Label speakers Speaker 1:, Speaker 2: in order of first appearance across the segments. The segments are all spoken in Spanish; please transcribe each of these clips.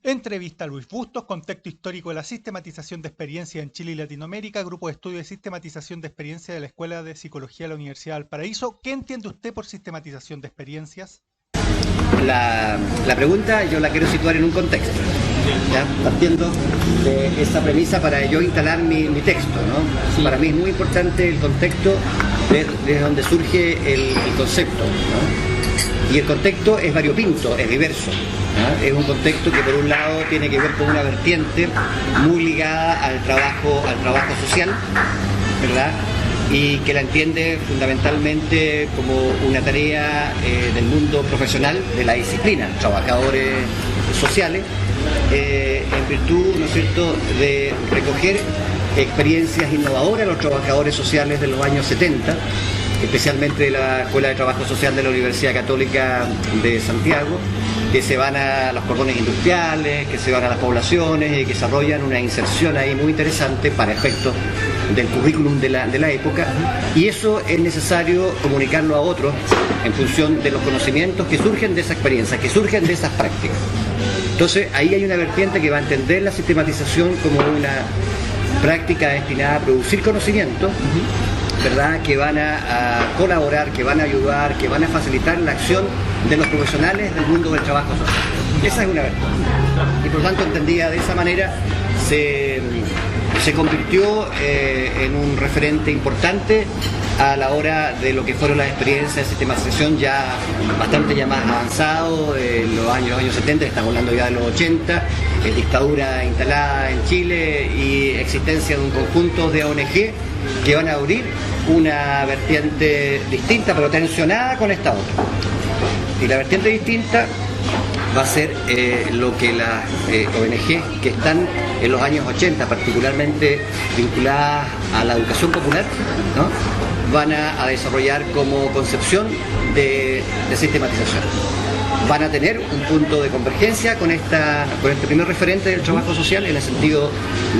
Speaker 1: Entrevista a Luis Bustos, contexto histórico de la sistematización de experiencias en Chile y Latinoamérica, grupo de estudio de sistematización de experiencias de la Escuela de Psicología de la Universidad de Valparaíso. ¿Qué entiende usted por sistematización de experiencias?
Speaker 2: La pregunta yo la quiero situar en un contexto, ¿ya? Partiendo de esa premisa para yo instalar mi texto, ¿no? Sí. Para mí es muy importante el contexto desde donde surge el concepto, ¿no? Y el contexto es variopinto, es diverso, ¿no? Es un contexto que por un lado tiene que ver con una vertiente muy ligada al trabajo social, ¿verdad? Y que la entiende fundamentalmente como una tarea del mundo profesional de la disciplina, trabajadores sociales, en virtud, ¿no es cierto?, de recoger experiencias innovadoras de los trabajadores sociales de los años 70, especialmente de la Escuela de Trabajo Social de la Universidad Católica de Santiago, que se van a los cordones industriales, que se van a las poblaciones y que desarrollan una inserción ahí muy interesante para efectos del currículum de la época, y eso es necesario comunicarlo a otros en función de los conocimientos que surgen de esa experiencia, que surgen de esas prácticas. Entonces ahí hay una vertiente que va a entender la sistematización como una práctica destinada a producir conocimientos, ¿verdad?, que van a colaborar, que van a ayudar, que van a facilitar la acción de los profesionales del mundo del trabajo social. Esa es una vertiente. Y por lo tanto, entendida de esa manera, se convirtió en un referente importante a la hora de lo que fueron las experiencias de sistematización ya bastante ya más avanzado, en los años 70, estamos hablando ya de los 80, dictadura instalada en Chile y existencia de un conjunto de ONG que van a abrir una vertiente distinta pero tensionada con esta otra. Y la vertiente distinta va a ser lo que las ONG que están en los años 80, particularmente vinculadas a la educación popular, ¿no?, van a desarrollar como concepción de sistematización. Van a tener un punto de convergencia con este primer referente del trabajo social, en el sentido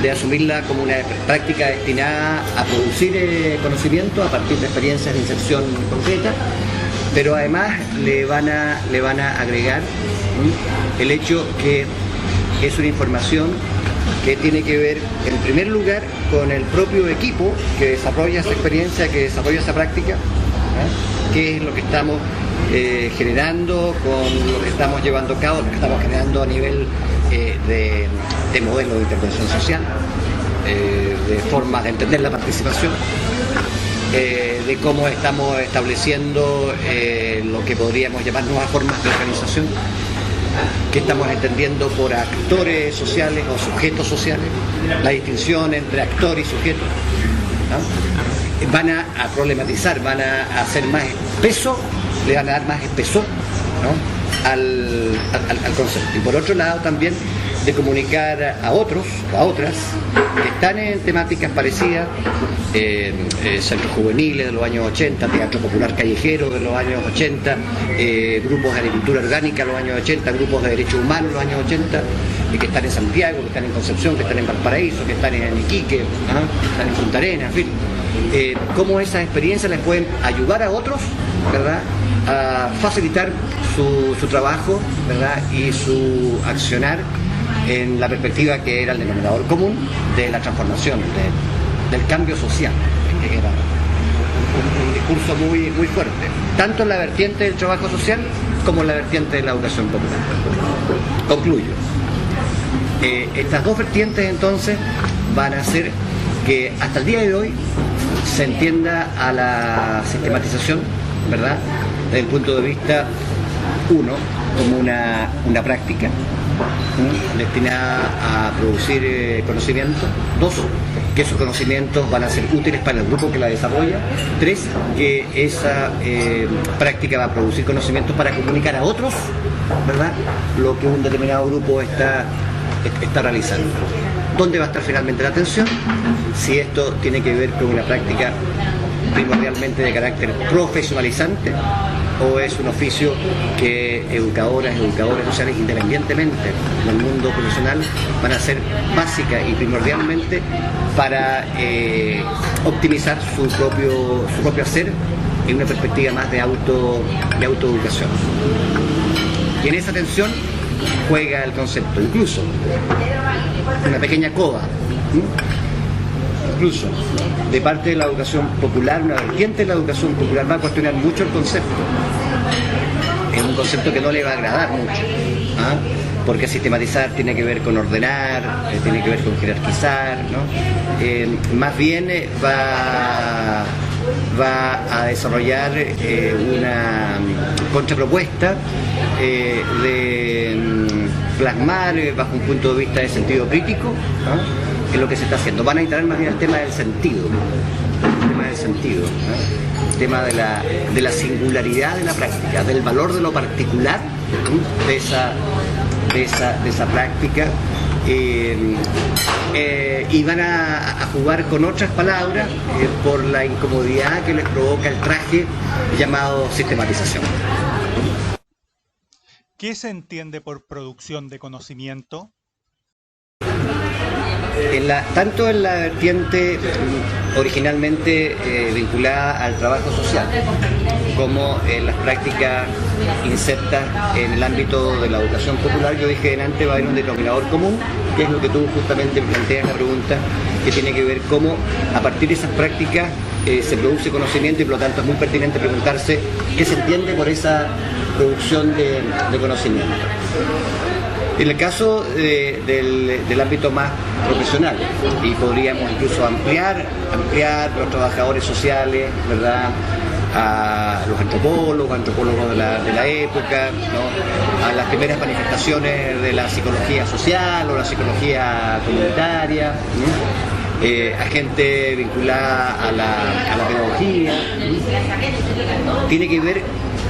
Speaker 2: de asumirla como una práctica destinada a producir conocimiento a partir de experiencias de inserción concreta, pero además le van a agregar el hecho que es una información que tiene que ver, en primer lugar, con el propio equipo que desarrolla esa experiencia, que desarrolla esa práctica, ¿eh? Que es lo que estamos generando, con lo que estamos llevando a cabo, lo que estamos generando a nivel de modelo de intervención social, de formas de entender la participación, de cómo estamos estableciendo lo que podríamos llamar nuevas formas de organización, que estamos entendiendo por actores sociales o sujetos sociales, la distinción entre actor y sujeto, ¿no? Van a problematizar, van a hacer más peso, le van a dar más espesor, ¿no?, al concepto. Y por otro lado también de comunicar a otros o a otras que están en temáticas parecidas, centros juveniles de los años 80, teatro popular callejero de los años 80, grupos de agricultura orgánica de los años 80, grupos de derechos humanos de los años 80, que están en Santiago, que están en Concepción, que están en Valparaíso, que están en Iquique, ¿no?, que están en Punta Arenas, en fin. Cómo esas experiencias les pueden ayudar a otros, ¿verdad?, a facilitar su trabajo, ¿verdad?, y su accionar en la perspectiva que era el denominador común de la transformación, del cambio social, que era un discurso muy, muy fuerte, tanto en la vertiente del trabajo social como en la vertiente de la educación popular. Concluyo. Estas dos vertientes entonces van a hacer que hasta el día de hoy se entienda a la sistematización, ¿verdad?, desde el punto de vista, uno, como una práctica destinada a producir conocimiento. Dos, que esos conocimientos van a ser útiles para el grupo que la desarrolla. Tres, que esa práctica va a producir conocimientos para comunicar a otros, ¿verdad?, lo que un determinado grupo está realizando. ¿Dónde va a estar finalmente la atención? Si esto tiene que ver con una práctica primordialmente de carácter profesionalizante, o es un oficio que educadoras, educadores sociales, independientemente del mundo profesional, van a ser básica y primordialmente para optimizar su propio hacer en una perspectiva más de autoeducación. Y en esa atención juega el concepto, incluso una pequeña coda, incluso de parte de la educación popular, una vertiente de la educación popular va a cuestionar mucho el concepto. Es un concepto que no le va a agradar mucho, porque sistematizar tiene que ver con ordenar, tiene que ver con jerarquizar, ¿no? Más bien va a desarrollar una contrapropuesta de plasmar bajo un punto de vista de sentido crítico, ¿no?, en lo que se está haciendo. Van a entrar más bien el tema del sentido, ¿no?, el tema de la singularidad de la práctica, del valor de lo particular, ¿no?, de esa práctica. Y van a jugar con otras palabras por la incomodidad que les provoca el traje llamado sistematización.
Speaker 1: ¿Qué se entiende por producción de conocimiento?
Speaker 2: Tanto en la vertiente originalmente vinculada al trabajo social, como en las prácticas insertas en el ámbito de la educación popular, yo dije delante, va a haber un denominador común, que es lo que tú justamente me planteas en la pregunta, que tiene que ver cómo a partir de esas prácticas se produce conocimiento, y por lo tanto es muy pertinente preguntarse qué se entiende por esa producción de conocimiento. En el caso del ámbito más profesional, y podríamos incluso ampliar los trabajadores sociales, ¿verdad?, a los antropólogos de la época, ¿no?, a las primeras manifestaciones de la psicología social o la psicología comunitaria, ¿no?, a gente vinculada a la pedagogía, ¿no? Tiene que ver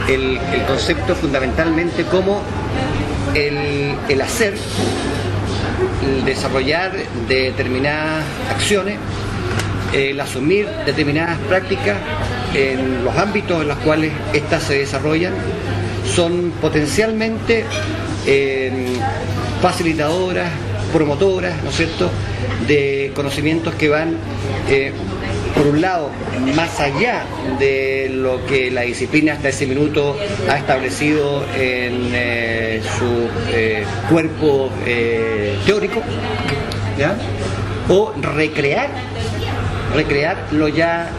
Speaker 2: el concepto fundamentalmente como el hacer, el desarrollar determinadas acciones, el asumir determinadas prácticas en los ámbitos en los cuales éstas se desarrollan, son potencialmente facilitadoras, promotoras, ¿no es cierto?, de conocimientos que van, por un lado, más allá de lo que la disciplina hasta ese minuto ha establecido en su cuerpo teórico, ¿ya?, o recrear lo ya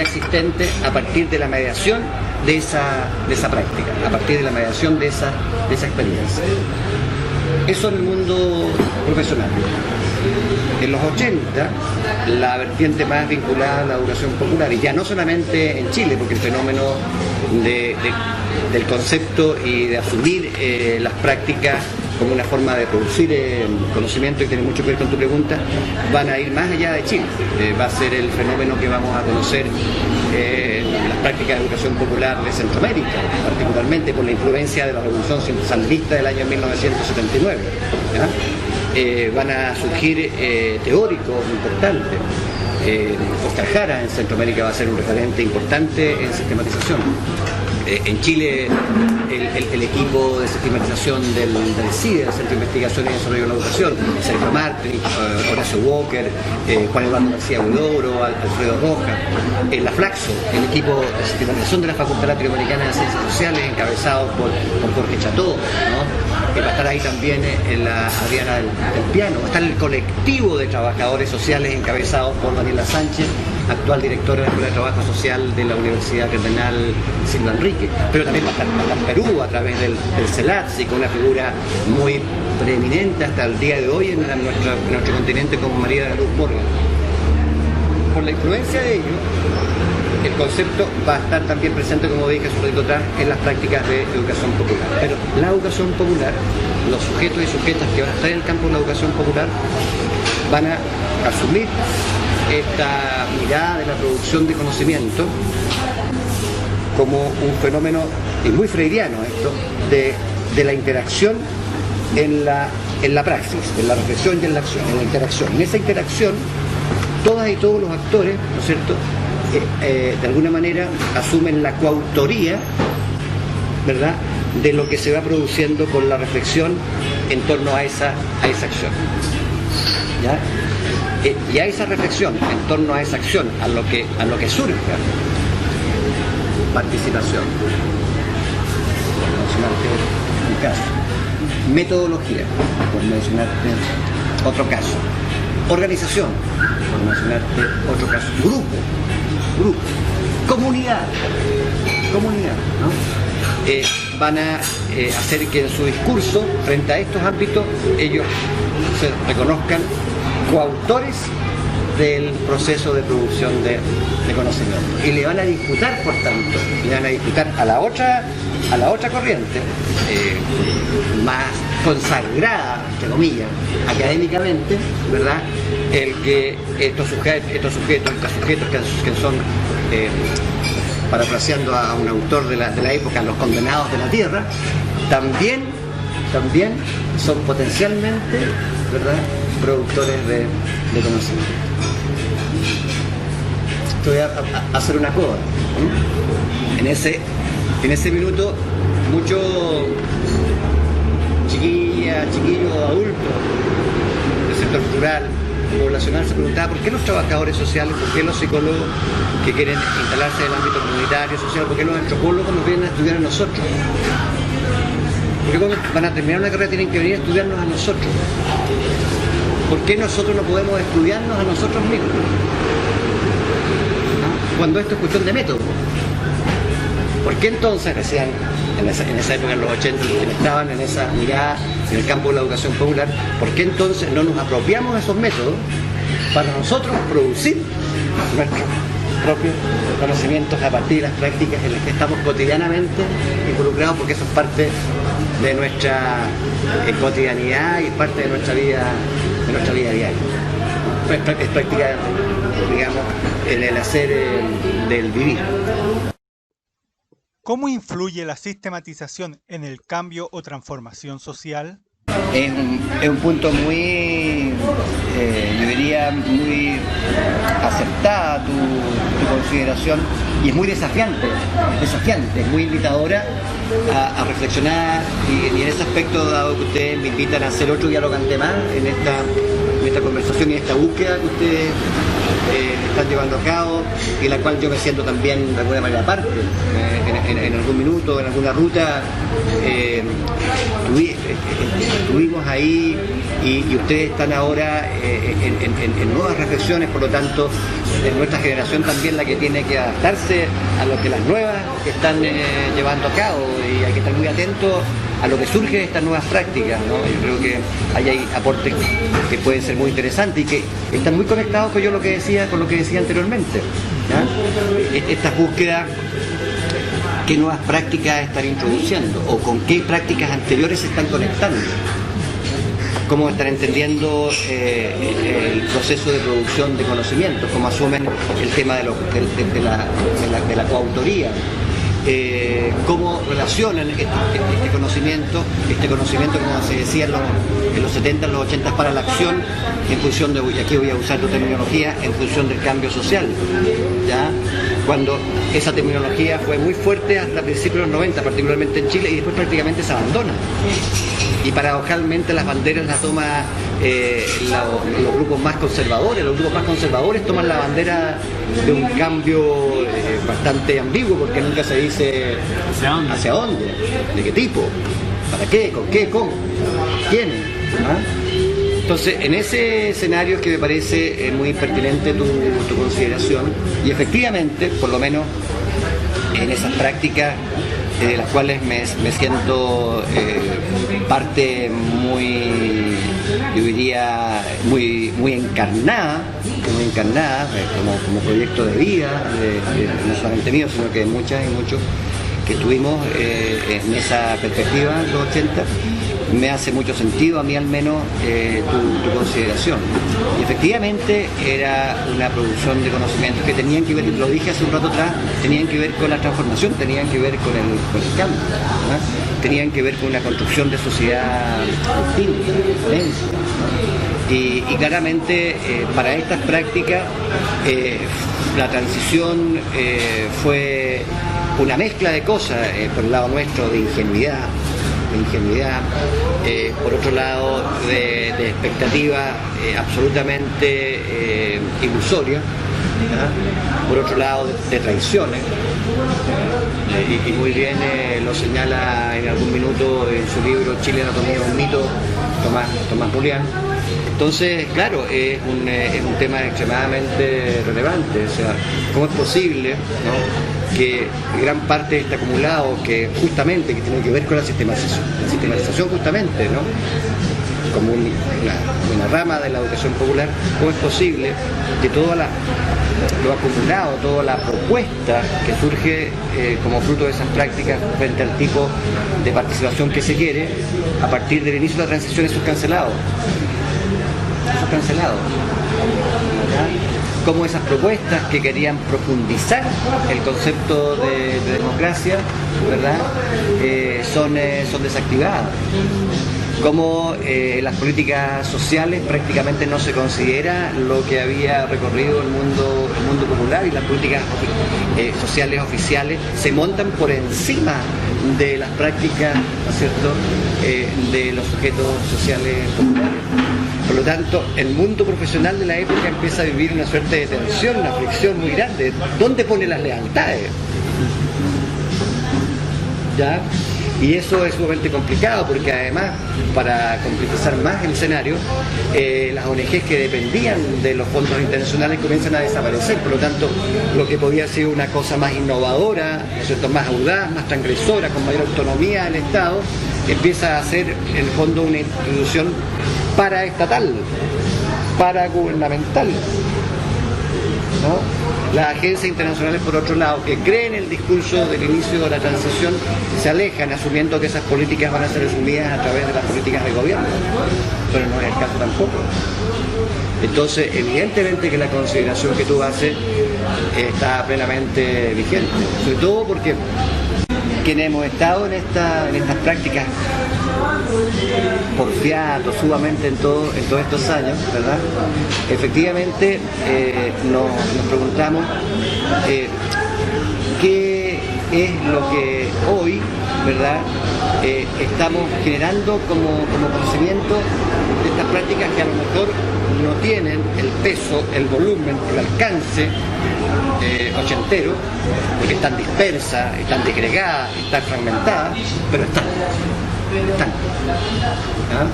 Speaker 2: existente a partir de la mediación de esa práctica, a partir de la mediación de esa experiencia. Eso en el mundo profesional. En los 80, la vertiente más vinculada a la educación popular, y ya no solamente en Chile, porque el fenómeno del concepto y de asumir las prácticas como una forma de producir conocimiento, y tiene mucho que ver con tu pregunta, van a ir más allá de Chile. Va a ser el fenómeno que vamos a conocer en las prácticas de educación popular de Centroamérica, particularmente por la influencia de la revolución sandinista del año 1979. ¿Ya? Van a surgir teóricos importantes. Oscar Jara en Centroamérica va a ser un referente importante en sistematización. En Chile, el equipo de sistematización del CIDE, del Centro de Investigación y Desarrollo de la Educación, Sergio Martí, Horacio Walker, Juan Eduardo García Huidobro, Alfredo Rojas, la Flaxo, el equipo de sistematización de la Facultad Latinoamericana de Ciencias Sociales, encabezado por Jorge Cható, ¿no? Va a estar ahí también la Adriana del Piano, va a estar el colectivo de trabajadores sociales encabezados por Daniela Sánchez, actual directora de la Escuela de Trabajo Social de la Universidad Cardenal Silva Enrique, pero también va a estar Perú a través del CELATSI, con una figura muy preeminente hasta el día de hoy en nuestro continente, como María de la Luz Morgan. Por la influencia de ello, el concepto va a estar también presente, como dije hace un ratito atrás, en las prácticas de educación popular. Pero la educación popular, los sujetos y sujetas que van a estar en el campo de la educación popular, van a asumir esta mirada de la producción de conocimiento como un fenómeno, y muy freudiano esto, de la interacción en la praxis, en la reflexión y en la acción, en la interacción. En esa interacción, todas y todos los actores, ¿no es cierto?, de alguna manera asumen la coautoría, ¿verdad?, de lo que se va produciendo con la reflexión en torno a esa acción. ¿Ya? Y a esa reflexión en torno a esa acción, a lo que surja participación, un caso, Metodología, por mencionarte otro caso. Organización, por mencionarte otro caso. Grupo. Comunidad, ¿no? Van a hacer que en su discurso, frente a estos ámbitos, ellos se reconozcan coautores del proceso de producción de conocimiento. Y le van a disputar, por tanto, a la otra corriente, más consagrada, entre comillas, académicamente, ¿verdad? El que estos sujetos que son, parafraseando a un autor de la época, los condenados de la tierra, también son potencialmente, ¿verdad?, productores de conocimiento. Voy a hacer una coda. En ese minuto, muchos chiquillos, adultos del sector rural, poblacional, se preguntaba por qué los trabajadores sociales, por qué los psicólogos que quieren instalarse en el ámbito comunitario, social, por qué los antropólogos nos vienen a estudiar a nosotros. Porque cuando van a terminar una carrera tienen que venir a estudiarnos a nosotros. ¿Por qué nosotros no podemos estudiarnos a nosotros mismos? Cuando esto es cuestión de método. ¿Por qué entonces, decían en esa época, en los 80, que estaban en esa mirada en el campo de la educación popular, por qué entonces no nos apropiamos de esos métodos para nosotros producir nuestros propios conocimientos a partir de las prácticas en las que estamos cotidianamente involucrados, porque eso es parte de nuestra cotidianidad y es parte de nuestra vida diaria? Es práctica, digamos, en el hacer del vivir.
Speaker 1: ¿Cómo influye la sistematización en el cambio o transformación social?
Speaker 2: Es un punto muy, yo diría, muy acertada tu consideración, y es muy desafiante, es muy invitadora a reflexionar, y en ese aspecto, dado que ustedes me invitan a hacer otro dialogante más en esta conversación y esta búsqueda que ustedes están llevando a cabo, y la cual yo me siento también de alguna manera parte, en algún minuto, en alguna ruta, estuvimos ahí, y ustedes están ahora en nuevas reflexiones. Por lo tanto, es nuestra generación también la que tiene que adaptarse a lo que las nuevas están llevando a cabo, y hay que estar muy atentos a lo que surge de estas nuevas prácticas, ¿no? Yo creo que hay aportes que pueden ser muy interesantes y que están muy conectados con lo que decía anteriormente, ¿ya? Estas búsquedas, ¿qué nuevas prácticas están introduciendo? ¿O con qué prácticas anteriores se están conectando? ¿Cómo están entendiendo el proceso de producción de conocimientos? ¿Cómo asumen el tema de la coautoría? Cómo relacionan este conocimiento, como se decía en los 70, en los 80, para la acción, en función de, y aquí voy a usar tu terminología, en función del cambio social, ¿ya? Cuando esa terminología fue muy fuerte hasta principios de los 90, particularmente en Chile, y después prácticamente se abandona. Y paradojalmente las banderas las toman los grupos más conservadores. Los grupos más conservadores toman la bandera de un cambio bastante ambiguo, porque nunca se dice hacia dónde, de qué tipo, para qué, con qué, cómo, quién, ¿ah? Entonces, en ese escenario es que me parece muy pertinente tu consideración, y efectivamente, por lo menos en esas prácticas de las cuales me siento parte muy, yo diría, muy encarnada como proyecto de vida, no solamente mío, sino que de muchas y muchos que estuvimos en esa perspectiva en los 80. Me hace mucho sentido, a mí al menos, tu consideración. Y efectivamente era una producción de conocimientos que tenían que ver, lo dije hace un rato atrás, tenían que ver con la transformación, tenían que ver con el cambio, ¿no? Tenían que ver con una construcción de sociedad distinta, diferente, ¿no? Y claramente para estas prácticas la transición fue una mezcla de cosas, por el lado nuestro de ingenuidad, por otro lado de expectativas absolutamente ilusorias, por otro lado de traiciones, y muy bien lo señala en algún minuto en su libro Chile, anatomía, un mito, Tomás Julián. Entonces, claro, es un tema extremadamente relevante. O sea, ¿cómo es posible, ¿no?, que gran parte de este acumulado, que justamente que tiene que ver con la sistematización justamente, ¿no?, como una rama de la educación popular, ¿cómo es posible que todo lo acumulado, toda la propuesta que surge como fruto de esas prácticas frente al tipo de participación que se quiere, a partir del inicio de la transición, eso es cancelado? Cómo esas propuestas que querían profundizar el concepto de democracia, ¿verdad?, son desactivadas. Cómo las políticas sociales prácticamente no se considera lo que había recorrido el mundo popular, y las políticas sociales oficiales se montan por encima de las prácticas, ¿no es cierto?, de los sujetos sociales populares. Por lo tanto, el mundo profesional de la época empieza a vivir una suerte de tensión, una fricción muy grande. ¿Dónde pone las lealtades? ¿Ya? Y eso es sumamente complicado, porque además, para complejizar más el escenario, las ONGs que dependían de los fondos internacionales comienzan a desaparecer. Por lo tanto, lo que podía ser una cosa más innovadora, ¿no es cierto?, más audaz, más transgresora, con mayor autonomía del Estado, empieza a ser en el fondo una institución paraestatal, paragubernamental, ¿no? Las agencias internacionales, por otro lado, que creen el discurso del inicio de la transición, se alejan asumiendo que esas políticas van a ser asumidas a través de las políticas de gobierno, pero no es el caso tampoco. Entonces, evidentemente que la consideración que tú haces está plenamente vigente, sobre todo porque quienes hemos estado en estas prácticas porfiados sumamente en todos estos años, ¿verdad? Efectivamente nos preguntamos qué es lo que hoy, ¿verdad?, estamos generando como conocimiento de estas prácticas que a lo mejor no tienen el peso, el volumen, el alcance ochentero, porque están dispersas, están disgregadas, están fragmentadas, pero están. ¿Ah?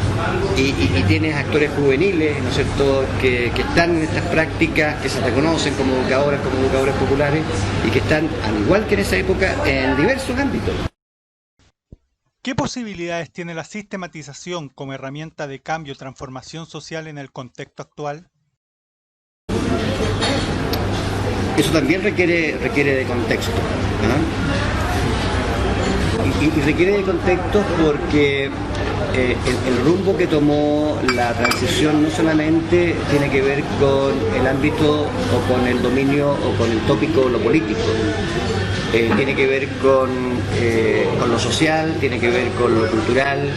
Speaker 2: Y tienes actores juveniles, ¿no es cierto?, que están en estas prácticas, que se reconocen como educadores populares, y que están, al igual que en esa época, en diversos ámbitos.
Speaker 1: ¿Qué posibilidades tiene la sistematización como herramienta de cambio y transformación social en el contexto actual?
Speaker 2: Eso también requiere de contexto, ¿no? Y requiere de contexto porque el rumbo que tomó la transición no solamente tiene que ver con el ámbito o con el dominio o con el tópico, lo político. Tiene que ver con lo social, tiene que ver con lo cultural,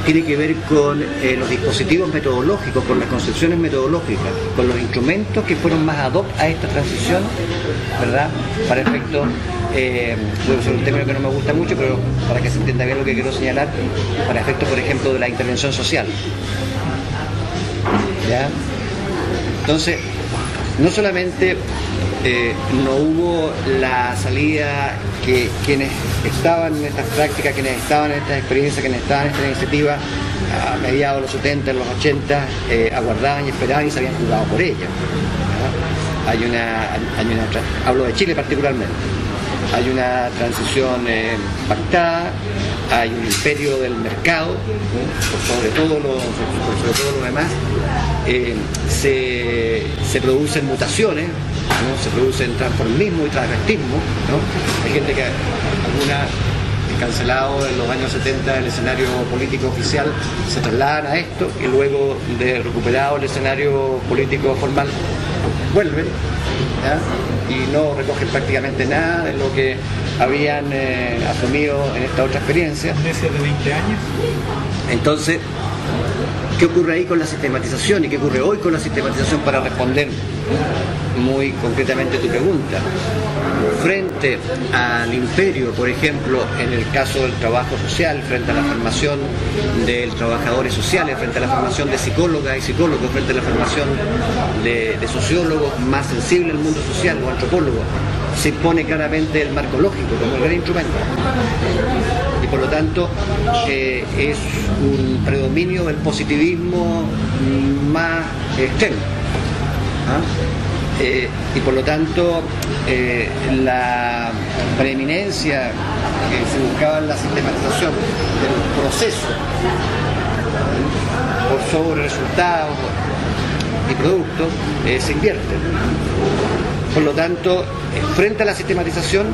Speaker 2: tiene que ver con los dispositivos metodológicos, con las concepciones metodológicas, con los instrumentos que fueron más ad hoc a esta transición, ¿verdad?, para efectos, puede ser un término que no me gusta mucho, pero para que se entienda bien lo que quiero señalar, para efectos, por ejemplo, de la intervención social. ¿Ya? Entonces, no solamente no hubo la salida que quienes estaban en estas prácticas, quienes estaban en estas experiencias, quienes estaban en esta iniciativa a mediados de los 70, en los 80, aguardaban y esperaban y se habían jugado por ella. Hablo de Chile particularmente. Hay una transición pactada, hay un imperio del mercado, por sobre todo lo demás, se producen mutaciones, ¿no?, se producen transformismo y transvestismo, ¿no? Hay gente que alguna cancelado en los años 70 el escenario político oficial, se trasladan a esto y luego de recuperado el escenario político formal vuelven, ¿ya?, y no recogen prácticamente nada de lo que habían asumido en esta otra experiencia.
Speaker 1: ¿Desde de 20 años?
Speaker 2: Entonces, ¿qué ocurre ahí con la sistematización y qué ocurre hoy con la sistematización, para responder muy concretamente tu pregunta? Frente al imperio, por ejemplo, en el caso del trabajo social, frente a la formación de trabajadores sociales, frente a la formación de psicólogas y psicólogos, frente a la formación de sociólogos más sensibles al mundo social o antropólogos, se impone claramente el marco lógico como el gran instrumento. Y por lo tanto es un predominio del positivismo más extremo. Y por lo tanto la preeminencia que se buscaba en la sistematización del proceso por sobre resultados y productos se invierte. Por lo tanto, frente a la sistematización,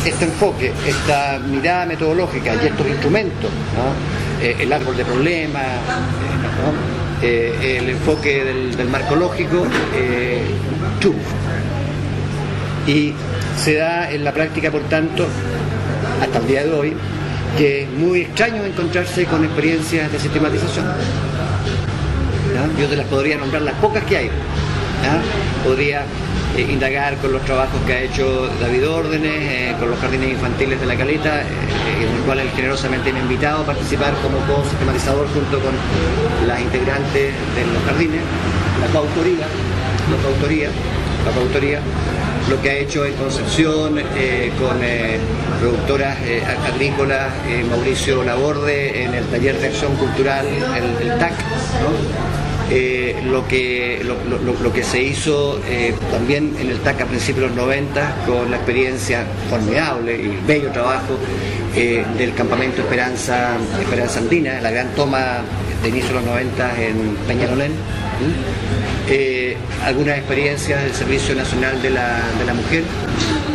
Speaker 2: este enfoque, esta mirada metodológica y estos instrumentos, ¿no? El árbol de problemas, ¿no? El enfoque del marco lógico, triunfa. Y se da en la práctica, por tanto, hasta el día de hoy, que es muy extraño encontrarse con experiencias de sistematización. ¿Ya? Yo te las podría nombrar las pocas que hay. ¿Ya? Podría indagar con los trabajos que ha hecho David Órdenes, con los jardines infantiles de La Caleta, en el cual él generosamente me ha invitado a participar como co-sistematizador junto con las integrantes de los jardines, la coautoría, lo que ha hecho en Concepción con productoras agrícolas, Mauricio Laborde en el taller de acción cultural, el TAC, ¿no? Lo que se hizo también en el TAC a principios de los 90 con la experiencia formidable y bello trabajo del campamento Esperanza Andina, la gran toma de inicio de los 90 en Peñalolén. Algunas experiencias del Servicio Nacional de la Mujer,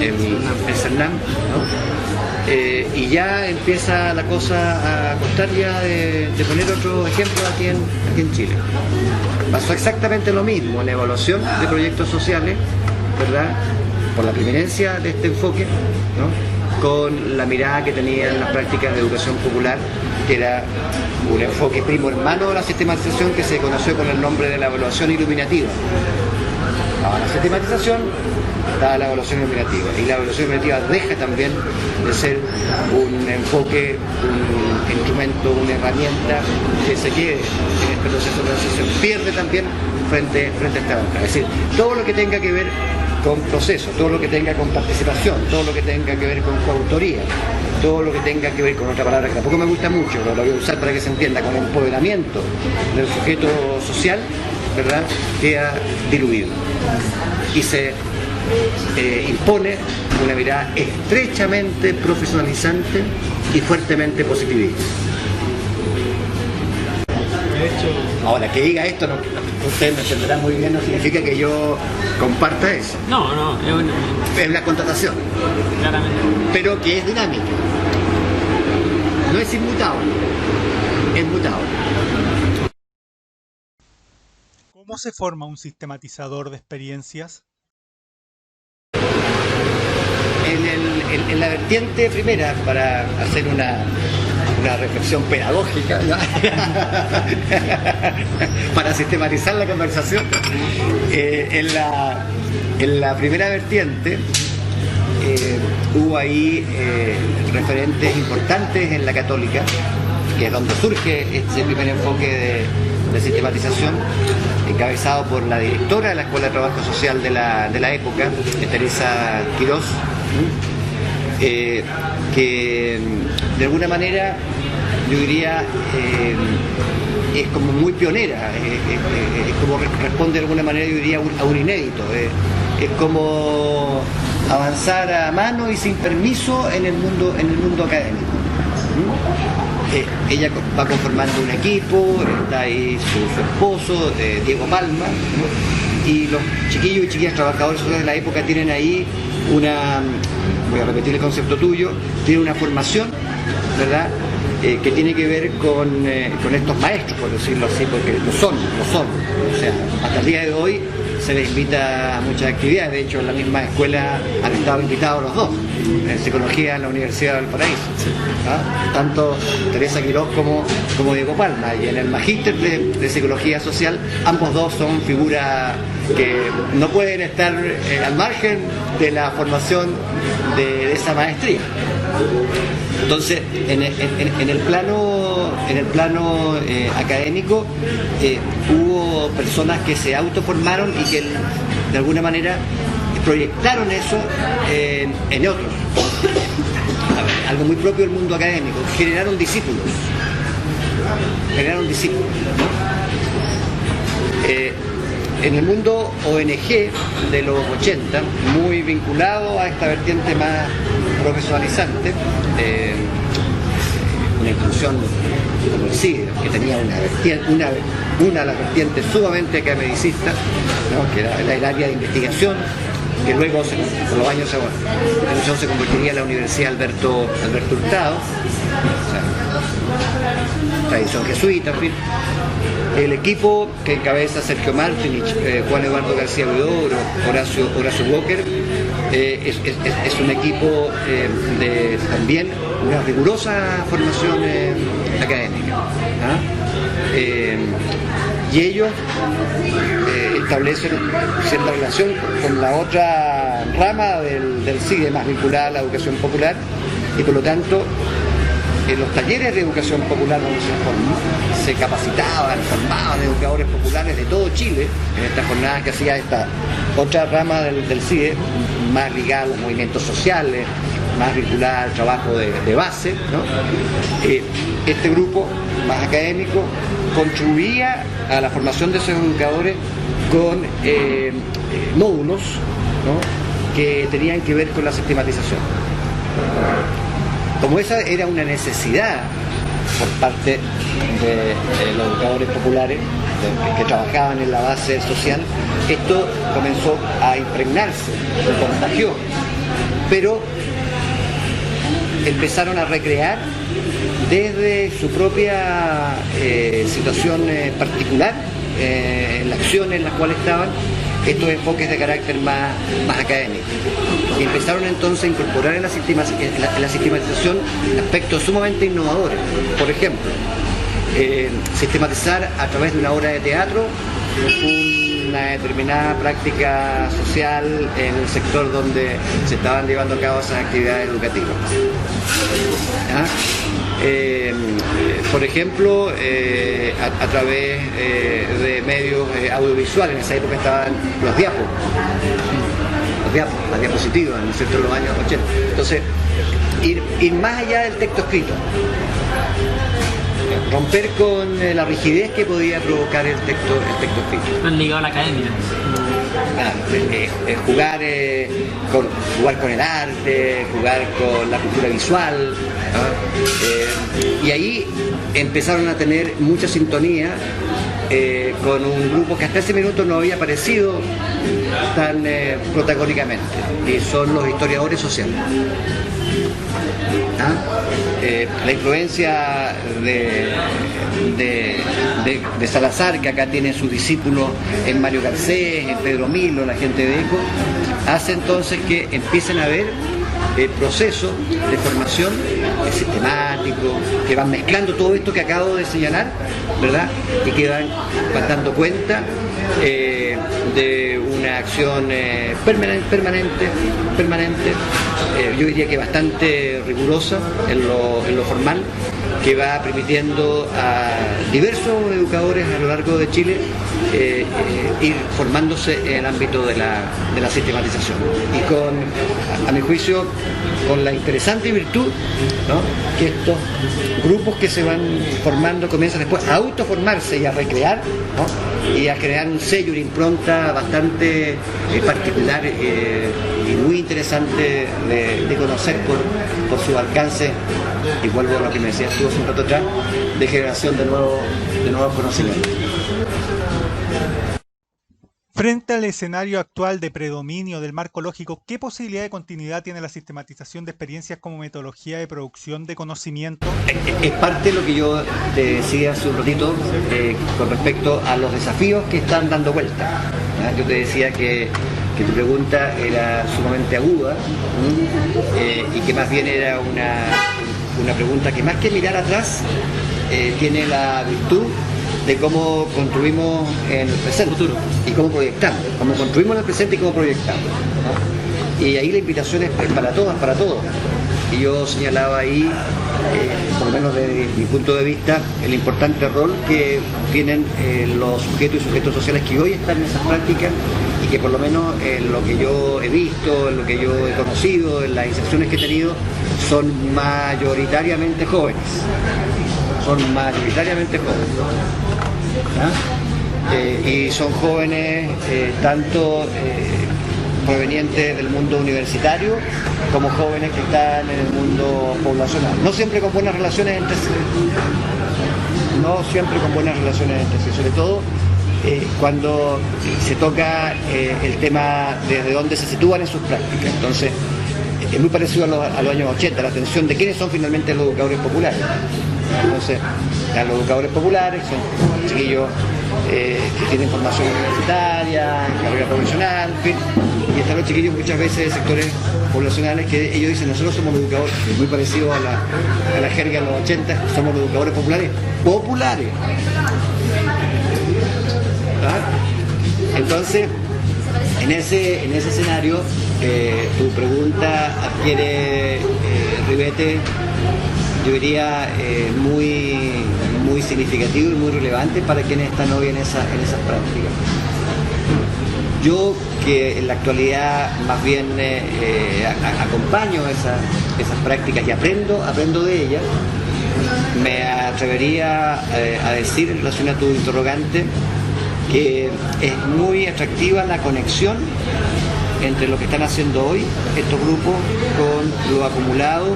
Speaker 2: el CERNAM, ¿no? Y ya empieza la cosa a costar ya de poner otro ejemplo aquí en Chile. Pasó exactamente lo mismo en la evaluación de proyectos sociales, ¿verdad? Por la preeminencia de este enfoque, ¿no? Con la mirada que tenían las prácticas de educación popular, que era un enfoque primo hermano de la sistematización que se conoció con el nombre de la evaluación iluminativa. Estaba la sistematización, estaba la evaluación iluminativa, y la evaluación iluminativa deja también de ser un enfoque, un instrumento, una herramienta que se quede en este proceso de transición, pierde también frente a esta banca. Es decir, todo lo que tenga que ver con proceso, todo lo que tenga con participación, todo lo que tenga que ver con coautoría, todo lo que tenga que ver con otra palabra que tampoco me gusta mucho, pero la voy a usar para que se entienda, con empoderamiento del sujeto social, ¿verdad?, queda diluido y se impone una mirada estrechamente profesionalizante y fuertemente positivista. Ahora, que diga esto, no, usted me entenderá muy bien, no significa que yo comparta eso.
Speaker 3: No,
Speaker 2: es la contratación.
Speaker 3: Claramente.
Speaker 2: Pero que es dinámica. No es inmutable, es mutable.
Speaker 1: ¿Cómo se forma un sistematizador de experiencias?
Speaker 2: En la vertiente primera, para hacer una reflexión pedagógica, ¿no? Para sistematizar la conversación, en la primera vertiente hubo ahí referentes importantes en la católica, que es donde surge este primer enfoque de sistematización, encabezado por la directora de la Escuela de Trabajo Social de la época, Teresa Quirós, que de alguna manera yo diría es como muy pionera, es como responde de alguna manera, yo diría, a un inédito, es como avanzar a mano y sin permiso en el mundo académico. Ella va conformando un equipo, está ahí su esposo, Diego Palma, ¿no? Y los chiquillos y chiquillas trabajadores sociales de la época tienen ahí voy a repetir el concepto tuyo, tienen una formación, ¿verdad?, que tiene que ver con estos maestros, por decirlo así, porque lo son. O sea, hasta el día de hoy se les invita a muchas actividades. De hecho, en la misma escuela han estado invitados los dos, en psicología en la Universidad del Paraíso, ¿no? Tanto Teresa Quirós como Diego Palma. Y en el magíster de psicología social, ambos dos son figuras que no pueden estar al margen de la formación de esa maestría. Entonces, en el plano académico hubo personas que se autoformaron y que de alguna manera proyectaron eso en otros. Algo muy propio del mundo académico, generaron discípulos. En el mundo ONG de los 80, muy vinculado a esta vertiente más profesionalizante, una institución como el CIDE, que tenía una de las vertientes sumamente academicista, ¿no? Que era el área de investigación, que luego con los años se convertiría en la Universidad Alberto Hurtado, o sea, tradición jesuita, en fin. El equipo que encabeza Sergio Martinich, Juan Eduardo García Huidobro, Horacio Walker, es un equipo de también una rigurosa formación académica. Y ellos establecen cierta relación con la otra rama del CIDE, más vinculada a la educación popular, y por lo tanto en los talleres de educación popular donde se capacitaban, formaban educadores populares de todo Chile, en estas jornadas que hacía esta otra rama del CIDE, más ligada a los movimientos sociales, más vinculada al trabajo de base, ¿no? Este grupo más académico contribuía a la formación de esos educadores con módulos, ¿no? Que tenían que ver con la sistematización. Como esa era una necesidad por parte de los educadores populares que trabajaban en la base social, esto comenzó a impregnarse, se contagió, pero empezaron a recrear desde su propia situación particular, en las acciones en las cuales estaban, estos enfoques de carácter más académico. Y empezaron entonces a incorporar en la sistematización aspectos sumamente innovadores. Por ejemplo, sistematizar a través de una obra de teatro una determinada práctica social en el sector donde se estaban llevando a cabo esas actividades educativas. Por ejemplo, a través de medios audiovisuales. En esa época estaban los las diapositivas, ¿no es cierto?, en los años 80. Entonces, ir más allá del texto escrito, romper con la rigidez que podía provocar el texto escrito.
Speaker 3: Han ligado a la academia.
Speaker 2: Jugar con el arte, jugar con la cultura visual, y ahí empezaron a tener mucha sintonía con un grupo que hasta ese minuto no había aparecido tan protagónicamente, y son los historiadores sociales. La influencia de Salazar, que acá tiene sus discípulos en Mario Garcés, en Pedro Milo, la gente de ECO, hace entonces que empiecen a ver el proceso de formación sistemático, que van mezclando todo esto que acabo de señalar, ¿verdad? Y que van dando cuenta de una acción permanente, yo diría que bastante rigurosa en lo formal, que va permitiendo a diversos educadores a lo largo de Chile ir formándose en el ámbito de la sistematización. Y a mi juicio, con la interesante virtud, ¿no?, que estos grupos que se van formando comienzan después a autoformarse y a recrear, ¿no?, y a crear un sello, una impronta bastante particular y muy interesante de conocer por su alcance, y vuelvo a lo que me decías tú hace un rato atrás, de generación de nuevos conocimientos.
Speaker 1: Frente al escenario actual de predominio del marco lógico, ¿qué posibilidad de continuidad tiene la sistematización de experiencias como metodología de producción de conocimiento?
Speaker 2: Es parte de lo que yo te decía hace un ratito con respecto a los desafíos que están dando vuelta. Yo te decía que tu pregunta era sumamente aguda, y que más bien era una pregunta que, más que mirar atrás, tiene la virtud de cómo construimos en el presente y cómo proyectamos, cómo construimos en el presente y cómo proyectamos, ¿no? Y ahí la invitación es para todas, para todos. Y yo señalaba ahí por lo menos desde mi punto de vista, el importante rol que tienen los sujetos y sujetos sociales que hoy están en esas prácticas y que por lo menos en lo que yo he visto, en lo que yo he conocido, en las inserciones que he tenido, son mayoritariamente jóvenes. Son mayoritariamente jóvenes. Y son jóvenes tanto provenientes del mundo universitario como jóvenes que están en el mundo poblacional. No siempre con buenas relaciones entre sí. No siempre con buenas relaciones entre sí. Sobre todo cuando se toca el tema desde dónde se sitúan en sus prácticas. Entonces, es muy parecido a los años 80, la atención de quiénes son finalmente los educadores populares. Entonces, los educadores populares son chiquillos que tienen formación universitaria, carrera profesional, en fin, y están los chiquillos muchas veces de sectores poblacionales que ellos dicen, nosotros somos los educadores, es muy parecido a la jerga de los 80, somos los educadores populares. ¿Ah? Entonces, en ese escenario, tu pregunta adquiere ribete, yo diría, muy significativo y muy relevante para quienes están hoy en esas prácticas. Yo, que en la actualidad más bien acompaño esas prácticas y aprendo de ellas, me atrevería a decir en relación a tu interrogante que es muy atractiva la conexión entre lo que están haciendo hoy estos grupos con lo acumulado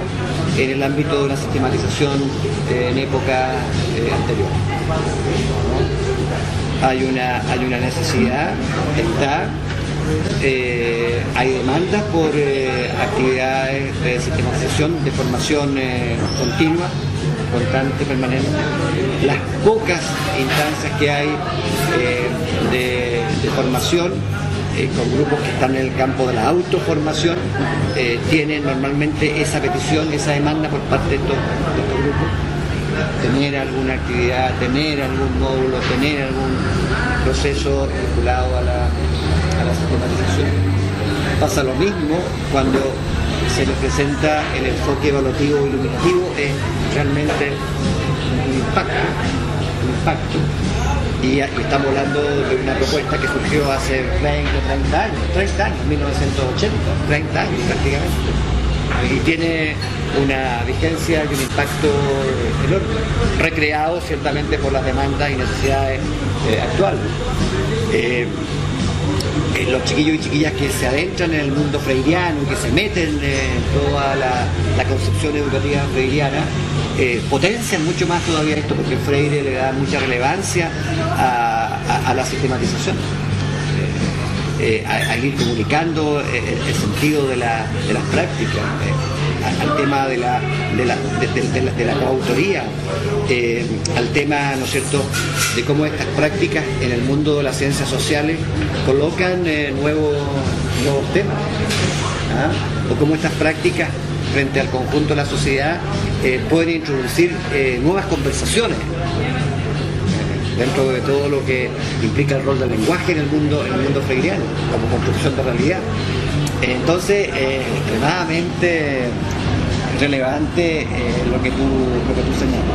Speaker 2: en el ámbito de una sistematización en época anterior. Hay una necesidad, hay demandas por actividades de sistematización, de formación continua, constante, permanente. Las pocas instancias que hay de formación con grupos que están en el campo de la autoformación, tienen normalmente esa petición, esa demanda por parte de estos grupos, tener alguna actividad, tener algún módulo, tener algún proceso vinculado a la sistematización. Pasa lo mismo cuando se les presenta el enfoque evaluativo y iluminativo, es realmente un impacto. Y estamos hablando de una propuesta que surgió hace 20, 30 años, 1980, 30 años prácticamente. Y tiene una vigencia y un impacto enorme, recreado ciertamente por las demandas y necesidades actuales. Los chiquillos y chiquillas que se adentran en el mundo freiriano y que se meten en toda la concepción educativa freiriana, potencian mucho más todavía esto, porque Freire le da mucha relevancia a la sistematización, a ir comunicando el sentido de las prácticas, al tema de la coautoría, al tema, ¿no es cierto?, de cómo estas prácticas en el mundo de las ciencias sociales colocan nuevos temas, o cómo estas prácticas frente al conjunto de la sociedad pueden introducir nuevas conversaciones dentro de todo lo que implica el rol del lenguaje en el mundo freiriano como construcción de realidad. Entonces, extremadamente relevante lo que tú señalas.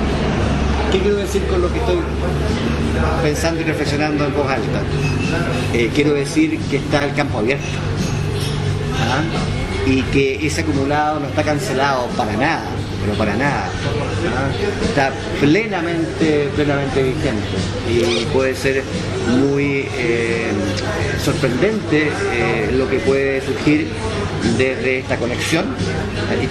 Speaker 2: ¿Qué quiero decir con lo que estoy pensando y reflexionando en voz alta? Quiero decir que está el campo abierto, y que ese acumulado no está cancelado para nada, pero para nada. Está plenamente vigente y puede ser muy sorprendente lo que puede surgir desde esta conexión,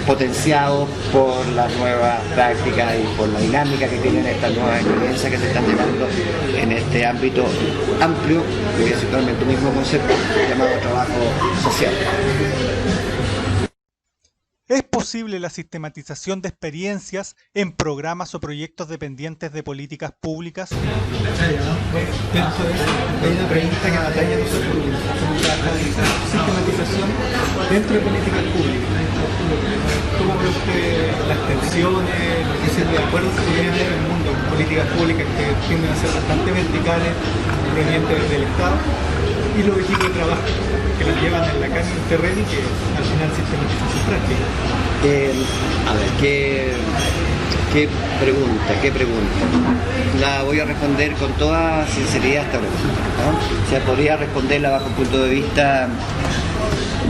Speaker 2: potenciado por las nuevas prácticas y por la dinámica que tienen estas nuevas experiencias que se están llevando en este ámbito amplio, que voy a citar en tu mismo concepto, llamado trabajo social.
Speaker 1: ¿Es posible la sistematización de experiencias en programas o proyectos dependientes de políticas públicas?
Speaker 3: Hay una pregunta que batalla nosotros cómo trabajar sistematización dentro de políticas públicas. ¿Cómo ve usted las tensiones, lo que se de acuerdo que podría haber en el mundo, políticas públicas que tienden a ser bastante verticales, provenientes del Estado, y los equipos de trabajo que las llevan en la casa, en el terreno y que al final sistematizan sus prácticas?
Speaker 2: A ver, ¿qué pregunta? La voy a responder con toda sinceridad esta pregunta, ¿no? O sea, podría responderla bajo un punto de vista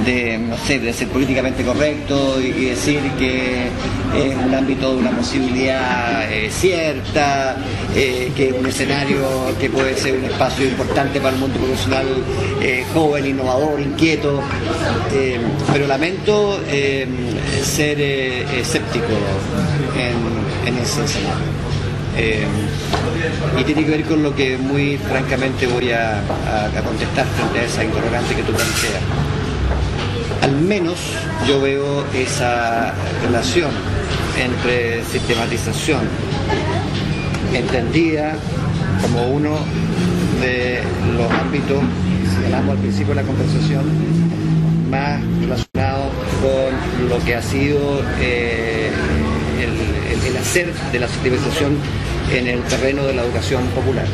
Speaker 2: de, no sé, de ser políticamente correcto y decir que es un ámbito de una posibilidad cierta, que es un escenario que puede ser un espacio importante para el mundo profesional joven, innovador, inquieto, pero lamento ser escéptico en ese escenario. Y tiene que ver con lo que muy francamente voy a contestar frente a esa interrogante que tú planteas. Al menos yo veo esa relación entre sistematización entendida como uno de los ámbitos, señalamos al principio de la conversación, más relacionado con lo que ha sido el hacer de la sistematización en el terreno de la educación popular,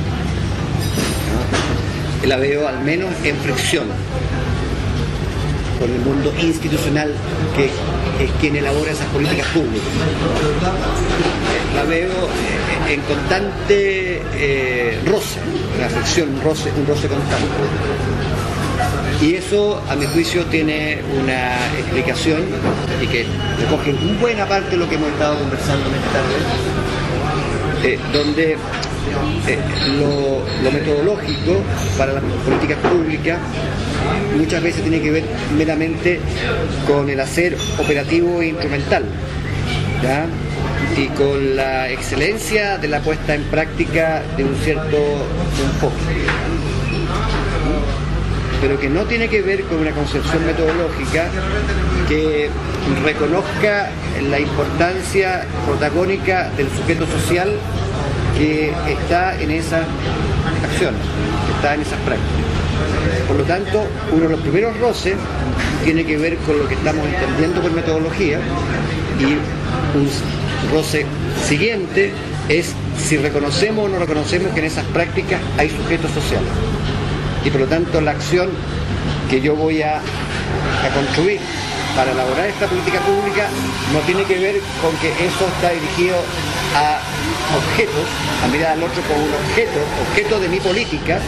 Speaker 2: ¿no? La veo al menos en fricción con el mundo institucional, que es quien elabora esas políticas públicas. La veo en constante roce, una fricción, un roce constante. Y eso, a mi juicio, tiene una explicación y que recoge en buena parte lo que hemos estado conversando en esta tarde, donde lo metodológico para las políticas públicas muchas veces tiene que ver meramente con el hacer operativo e instrumental, ¿ya? Y con la excelencia de la puesta en práctica de un cierto enfoque, pero que no tiene que ver con una concepción metodológica que reconozca la importancia protagónica del sujeto social que está en esas acciones, que está en esas prácticas. Por lo tanto, uno de los primeros roces tiene que ver con lo que estamos entendiendo por metodología, y un roce siguiente es si reconocemos o no reconocemos que en esas prácticas hay sujetos sociales. Y por lo tanto la acción que yo voy a construir para elaborar esta política pública no tiene que ver con que eso está dirigido a objetos, a mirar al otro como un objeto de mi política,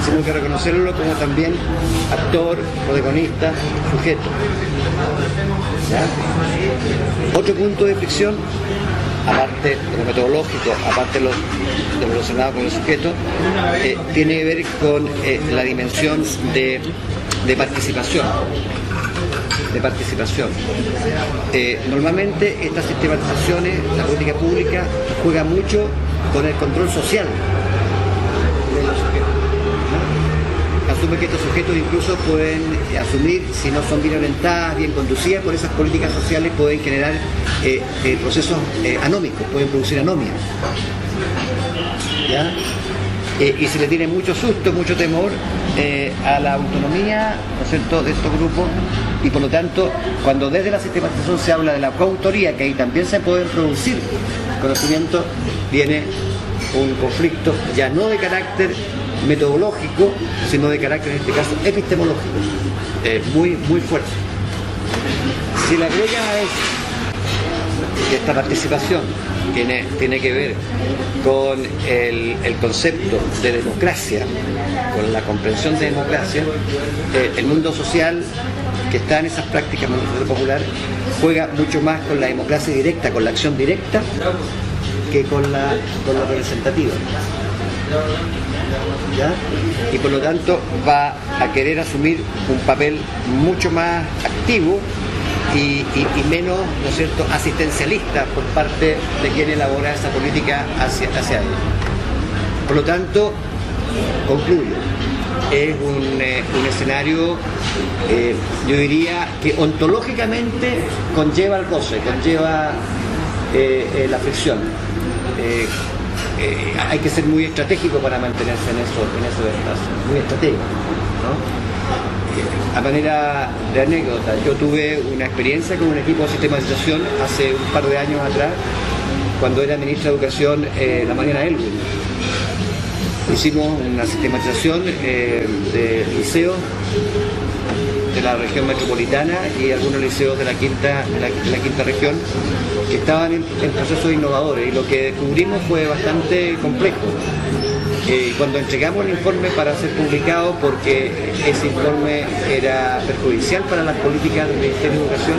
Speaker 2: sino que reconocerlo como también actor, protagonista, sujeto. ¿Ya? Otro punto de fricción, aparte de lo metodológico, aparte de lo relacionado con el sujeto, tiene que ver con la dimensión de participación. Normalmente estas sistematizaciones, la política pública, juega mucho con el control social de los sujetos, ¿no? Asume que estos sujetos incluso pueden asumir, si no son bien orientadas, bien conducidas por esas políticas sociales, pueden generar procesos anómicos, pueden producir anomias, ¿ya? Y se le tiene mucho susto, mucho temor a la autonomía, ¿no es cierto?, de estos grupos, y por lo tanto, cuando desde la sistematización se habla de la coautoría, que ahí también se pueden producir conocimientos, viene un conflicto ya no de carácter metodológico, sino de carácter, en este caso, epistemológico, muy, muy fuerte. Si le agregas a eso que esta participación tiene que ver con el concepto de democracia, con la comprensión de democracia, el mundo social que está en esas prácticas en el mundo popular juega mucho más con la democracia directa, con la acción directa, que con la representativa, ¿ya? Y por lo tanto va a querer asumir un papel mucho más activo y menos, ¿no es cierto?, asistencialista por parte de quien elabora esa política hacia ella. Por lo tanto, concluyo, es un escenario, yo diría, que ontológicamente conlleva el roce, conlleva la fricción. Hay que ser muy estratégico para mantenerse en esos espacios, muy estratégico, ¿no? A manera de anécdota, yo tuve una experiencia con un equipo de sistematización hace un par de años atrás, cuando era ministra de Educación, la Mariana Elwin. Hicimos una sistematización de liceos de la región metropolitana y algunos liceos de la quinta región que estaban en procesos innovadores, y lo que descubrimos fue bastante complejo. Cuando entregamos el informe para ser publicado, porque ese informe era perjudicial para las políticas del Ministerio de Educación,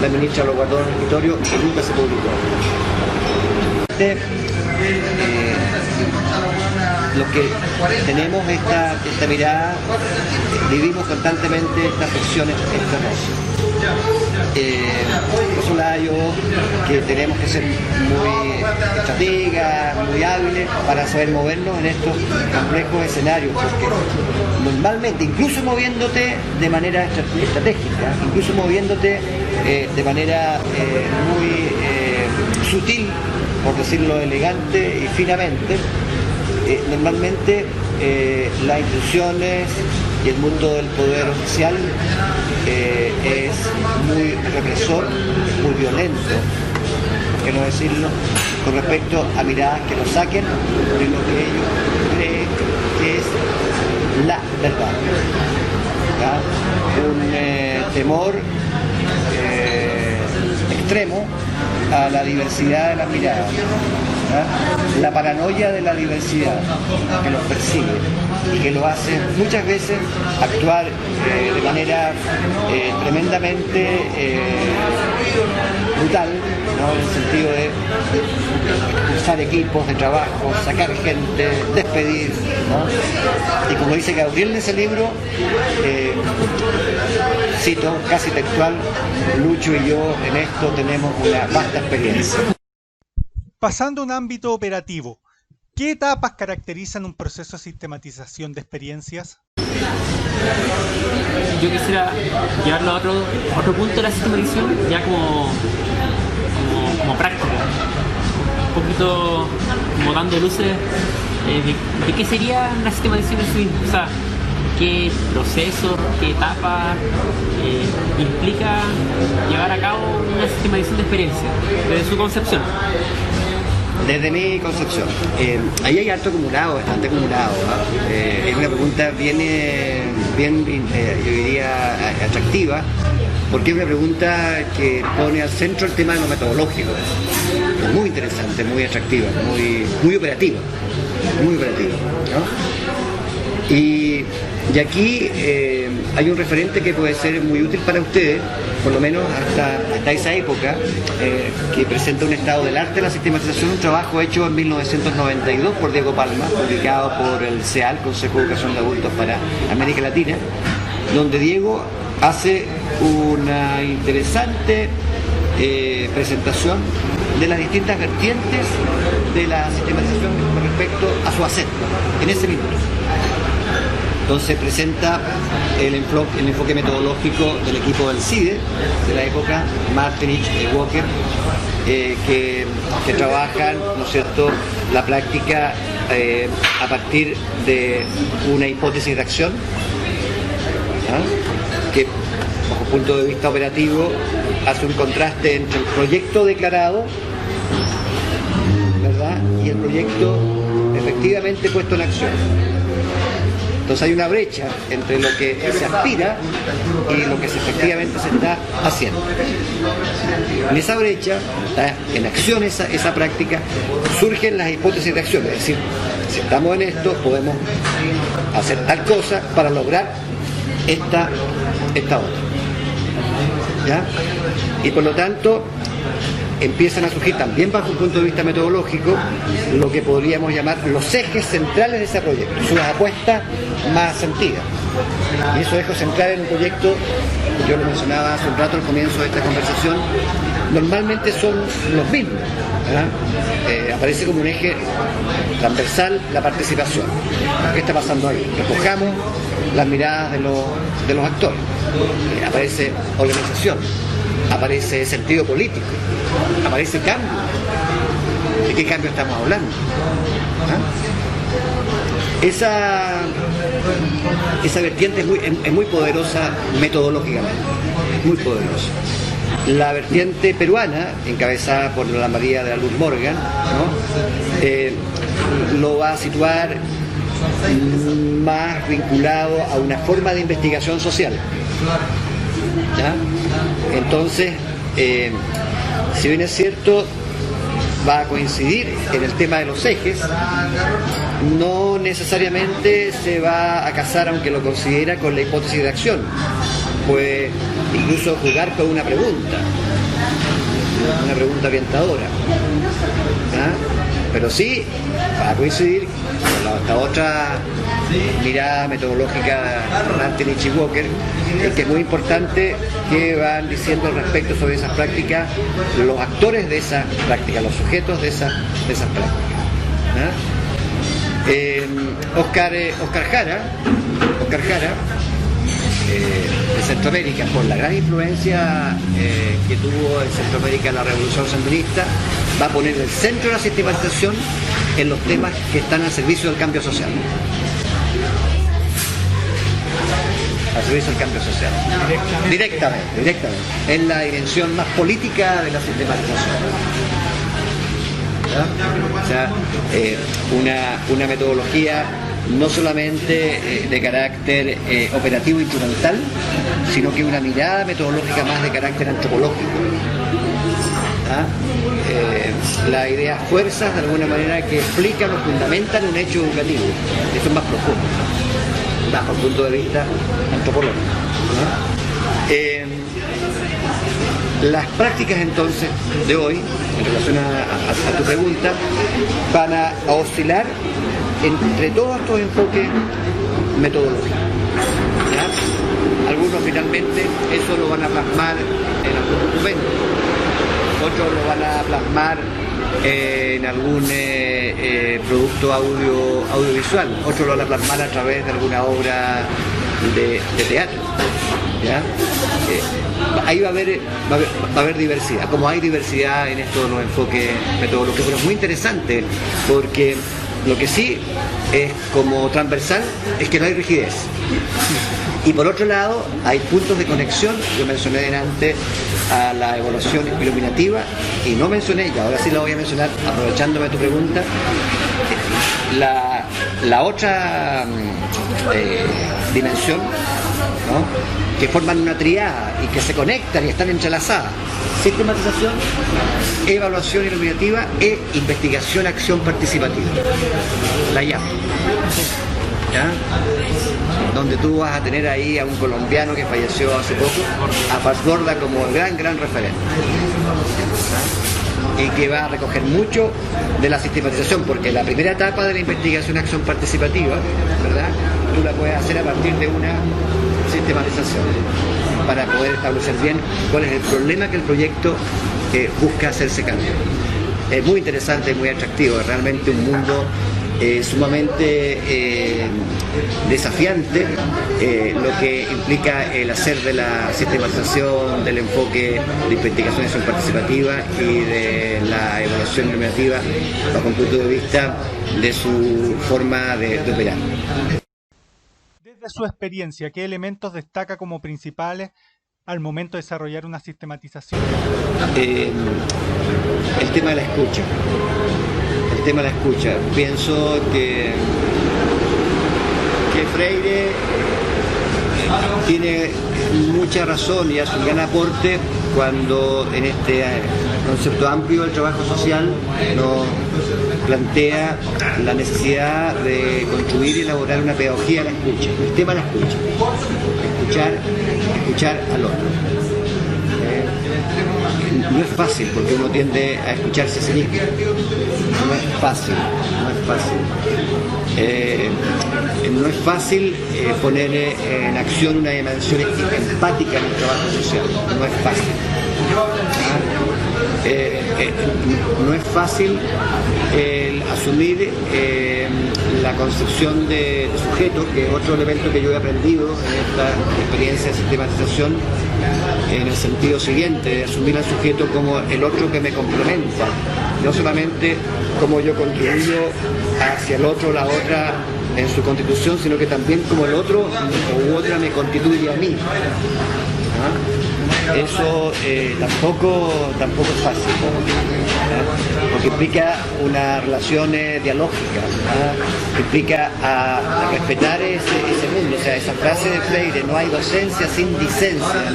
Speaker 2: la ministra lo guardó en el escritorio y nunca se publicó. Los que tenemos esta mirada, vivimos constantemente estas fricciones por su lado, que tenemos que ser muy estrategas, muy hábiles para saber movernos en estos complejos escenarios, porque normalmente, incluso moviéndote de manera estratégica, incluso moviéndote de manera muy sutil, por decirlo elegante y finamente, normalmente las instituciones y el mundo del poder oficial es muy represor, muy violento, por qué no decirlo, con respecto a miradas que lo saquen de lo que ellos creen que es la verdad. ¿Ya? Un temor extremo a la diversidad de las miradas, ¿ya? La paranoia de la diversidad que los persigue y que lo hace muchas veces actuar de manera tremendamente brutal, ¿no? En el sentido de expulsar equipos de trabajo, sacar gente, despedir, ¿no? Y como dice Gabriel en ese libro, cito casi textual, Lucho y yo en esto tenemos una vasta experiencia.
Speaker 1: Pasando a un ámbito operativo, ¿qué etapas caracterizan un proceso de sistematización de experiencias?
Speaker 4: Yo quisiera llevarlo a otro punto de la sistematización, ya como práctica, un poquito como dando luces de qué sería la sistematización en sí misma, o sea, qué proceso, qué etapa implica llevar a cabo una sistematización de experiencia, desde su concepción.
Speaker 2: Desde mi concepción, ahí hay harto acumulado, bastante acumulado, ¿eh? Es una pregunta bien yo diría, atractiva, porque es una pregunta que pone al centro el tema de lo metodológico. Es muy interesante, muy atractiva, muy operativa, ¿no? Y aquí hay un referente que puede ser muy útil para ustedes, por lo menos hasta esa época, que presenta un estado del arte de la sistematización, un trabajo hecho en 1992 por Diego Palma, publicado por el CEAL, Consejo de Educación de Adultos para América Latina, donde Diego hace una interesante presentación de las distintas vertientes de la sistematización con respecto a su hacer en ese minuto. Entonces presenta el enfoque metodológico del equipo del CIDE de la época, Martinich, Walker, que trabajan, ¿no es cierto?, la práctica a partir de una hipótesis de acción, ¿ya? Que bajo el punto de vista operativo hace un contraste entre el proyecto declarado, ¿verdad?, y el proyecto efectivamente puesto en acción. Entonces hay una brecha entre lo que se aspira y lo que efectivamente se está haciendo. En esa brecha, en acción esa práctica, surgen las hipótesis de acción. Es decir, si estamos en esto, podemos hacer tal cosa para lograr esta otra. ¿Ya? Y por lo tanto, empiezan a surgir también bajo un punto de vista metodológico lo que podríamos llamar los ejes centrales de ese proyecto, sus apuestas más sentidas. Y esos ejes centrales en un proyecto, yo lo mencionaba hace un rato al comienzo de esta conversación, normalmente son los mismos, ¿verdad? Aparece como un eje transversal la participación. ¿Qué está pasando ahí? Recojamos las miradas de los actores. Aparece organización, aparece sentido político, aparece cambio. ¿De qué cambio estamos hablando? Esa vertiente es muy poderosa metodológicamente, muy poderosa. La vertiente peruana, encabezada por la María de la Luz Morgan, ¿no?, lo va a situar más vinculado a una forma de investigación social. ¿Ya? Entonces, si bien es cierto, va a coincidir en el tema de los ejes, no necesariamente se va a casar, aunque lo considera, con la hipótesis de acción. Puede incluso jugar con una pregunta orientadora. ¿Ya? Pero sí va a coincidir con esta otra mirada metodológica de Martin y Walker, que es muy importante, que van diciendo al respecto sobre esas prácticas los actores de esas prácticas, los sujetos de esas prácticas. Oscar Jara de Centroamérica, por la gran influencia que tuvo en Centroamérica la Revolución Sandinista, va a poner el centro de la sistematización en los temas que están al servicio del cambio social. Al servicio del cambio social. Directamente. Es la dimensión más política de la sistematización. ¿Ya? O sea, una metodología no solamente de carácter operativo instrumental, sino que una mirada metodológica más de carácter antropológico. Las ideas fuerzas, de alguna manera, que explican o fundamentan un hecho educativo. Eso es más profundo, bajo el punto de vista antropológico. Las prácticas entonces de hoy, en relación a tu pregunta, van a oscilar entre todos estos enfoques metodológicos. ¿Ya? Algunos finalmente eso lo van a plasmar en algún documento, otros lo van a plasmar en algún producto audiovisual, otros lo van a plasmar a través de alguna obra de teatro. ¿Ya? Ahí va a haber diversidad, como hay diversidad en estos los enfoques metodológicos, pero es muy interesante porque lo que sí es como transversal es que no hay rigidez. Y por otro lado, hay puntos de conexión. Yo mencioné antes a la evaluación iluminativa y no mencioné, y ahora sí la voy a mencionar aprovechándome de tu pregunta, la otra dimensión, ¿no?, que forman una triada y que se conectan y están entrelazadas: sistematización, evaluación iluminativa e investigación, acción participativa. La llamo. ¿Ya? Donde tú vas a tener ahí a un colombiano que falleció hace poco, a Paz Borda, como el gran referente. ¿Ya? Y que va a recoger mucho de la sistematización, porque la primera etapa de la investigación, acción participativa, ¿verdad?, tú la puedes hacer a partir de una sistematización para poder establecer bien cuál es el problema que el proyecto busca hacerse cambio. Es muy interesante, muy atractivo, es realmente un mundo sumamente desafiante, lo que implica el hacer de la sistematización, del enfoque de investigación y acción participativa y de la evaluación iluminativa bajo un punto de vista de su forma de operar.
Speaker 1: Desde su experiencia, ¿qué elementos destaca como principales al momento de desarrollar una sistematización?
Speaker 2: El tema de la escucha. Pienso que Freire tiene mucha razón y hace un gran aporte cuando en este concepto amplio del trabajo social nos plantea la necesidad de construir y elaborar una pedagogía de la escucha. El tema de la escucha. Escuchar al otro. No es fácil, porque uno tiende a escucharse a sí mismo. No es fácil. No es fácil poner en acción una dimensión empática en el trabajo social. No es fácil. No es fácil asumir la concepción de sujeto, que es otro elemento que yo he aprendido en esta experiencia de sistematización, en el sentido siguiente, de asumir al sujeto como el otro que me complementa, no solamente como yo contribuyo hacia el otro, la otra, en su constitución, sino que también como el otro u otra me constituye a mí. Eso tampoco es fácil, ¿no? Porque implica una relación dialógica, ¿no? Implica a respetar ese mundo. O sea, esa frase de Freire, no hay docencia sin dicencia,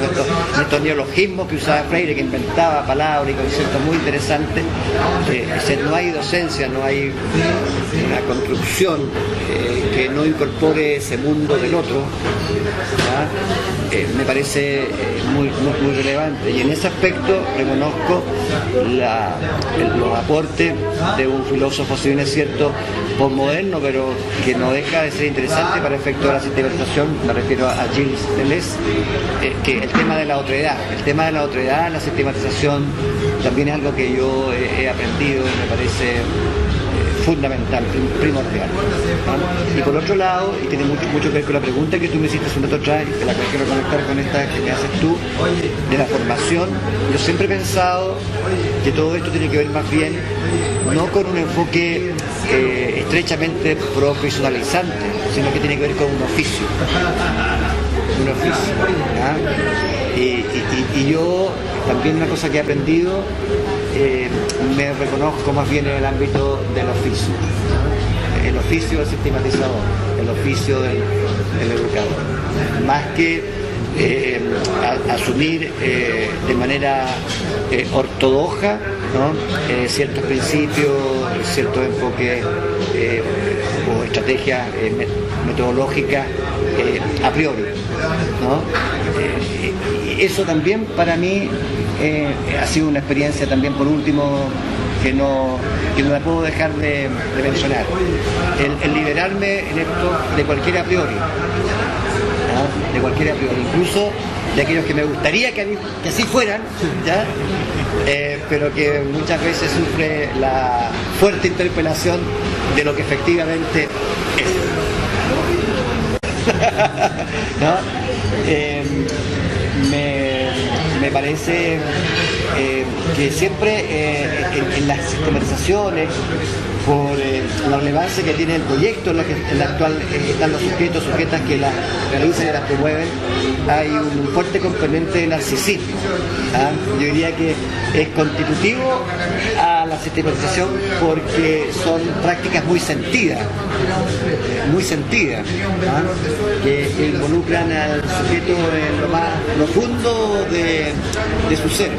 Speaker 2: nuestro neologismo que usaba Freire, que inventaba palabras y conceptos muy interesantes, no hay docencia, no hay una construcción que no incorpore ese mundo del otro, ¿no? Me parece muy relevante, y en ese aspecto reconozco los aportes de un filósofo, si bien es cierto, postmoderno, pero que no deja de ser interesante para efecto de la sistematización. Me refiero a Gilles Deleuze, que el tema de la otredad, la sistematización también es algo que yo he aprendido, me parece fundamental, primordial, ¿no? Y por otro lado, y tiene mucho que ver con la pregunta que tú me hiciste hace un rato atrás, y que la quiero conectar con esta que me haces tú, de la formación, yo siempre he pensado que todo esto tiene que ver más bien, no con un enfoque estrechamente profesionalizante, sino que tiene que ver con un oficio. ¿Ah? Y yo también una cosa que he aprendido, me reconozco más bien en el ámbito del oficio, el oficio del sistematizador, el oficio del educador, más que asumir de manera ortodoxa, ¿no? Ciertos principios, ciertos enfoques o estrategias metodológicas a priori, ¿no? Eso también para mí ha sido una experiencia también, por último, que no la puedo dejar de mencionar. El liberarme en esto de cualquier a priori, ¿no? De cualquier a priori, incluso de aquellos que me gustaría que así fueran, ¿ya? Pero que muchas veces sufre la fuerte interpelación de lo que efectivamente es. ¿No? Me parece que siempre en las sistematizaciones, por la relevancia que tiene el proyecto en el actual están los sujetas que la realizan y las promueven, hay un fuerte componente de narcisismo, ¿ah? Yo diría que es constitutivo a la sistematización porque son prácticas muy sentidas, ¿ah? Que involucran al sujeto en lo más profundo de su ser,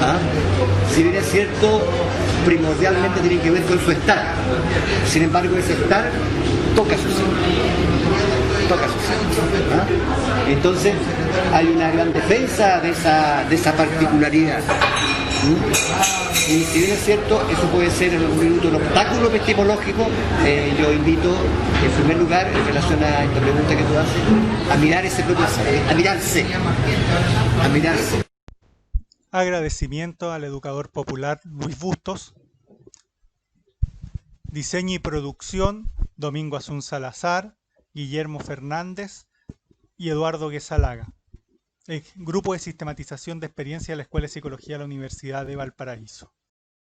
Speaker 2: ¿ah? Si bien es cierto, primordialmente tiene que ver con su estar. Sin embargo, ese estar toca su ser. ¿Ah? Entonces, hay una gran defensa de esa particularidad. Y si bien es cierto, eso puede ser en algún minuto un obstáculo epistemológico, yo invito, en primer lugar, en relación a esta pregunta que tú haces, a mirar ese propio ser, a mirarse.
Speaker 1: Agradecimiento al educador popular Luis Bustos. Diseño y producción, Domingo Asun Salazar, Guillermo Fernández y Eduardo Guesalaga. Grupo de sistematización de experiencia de la Escuela de Psicología de la Universidad de Valparaíso.